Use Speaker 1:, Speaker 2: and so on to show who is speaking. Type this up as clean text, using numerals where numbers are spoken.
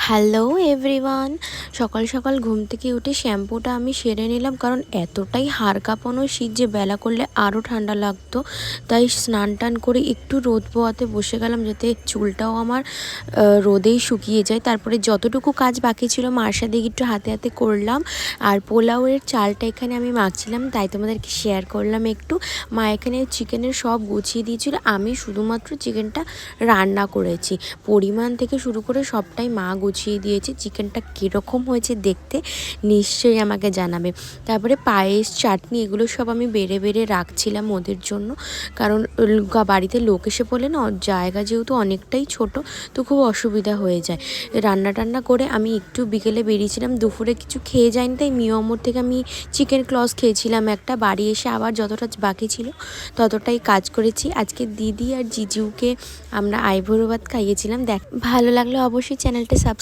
Speaker 1: Hello everyone, সকাল সকাল ঘুম থেকে উঠে শ্যাম্পুটা আমি সেরে নিলাম, কারণ এতটাই হাড় কাঁপানো শীত যে বেলা করলে আরও ঠান্ডা লাগতো। তাই স্নান টান করে একটু রোদ পোয়াতে বসে গেলাম, যাতে চুলটাও আমার রোদেই শুকিয়ে যায়। তারপরে যতটুকু কাজ বাকি ছিল মার সাথে একটু হাতে হাতে করলাম। আর পোলাওয়ের চালটা এখানে আমি মাখছিলাম, তাই তোমাদেরকে শেয়ার করলাম একটু। মা এখানে চিকেনের সব গুছিয়ে দিয়েছিল, আমি শুধুমাত্র চিকেনটা রান্না করেছি। পরিমাণ থেকে শুরু করে সবটাই মা গুছিয়ে দিয়েছে। চিকেনটা কীরকম হয়েছে দেখতে নিশ্চয়ই আমাকে জানাবে। তারপরে পায়েস, চাটনি এগুলো সব আমি বেড়ে বেড়ে রাখছিলাম ওদের জন্য, কারণ বাড়িতে লোক এসে পড়লে না, জায়গা যেহেতু অনেকটাই ছোট, তো খুব অসুবিধা হয়ে যায়। রান্না টান্না করে আমি একটু বিকেলে বেরিয়েছিলাম, দুপুরে কিছু খেয়ে যাইনি, তাই মিয়ামোর থেকে আমি চিকেন ক্লস খেয়েছিলাম একটা। বাড়ি এসে আবার যতটা বাকি ছিল ততটাই কাজ করেছি। আজকে দিদি আর জিজুকে আমরা আইবুড়ো ভাত খাইয়েছিলাম। ভালো লাগলে অবশ্যই চ্যানেলটা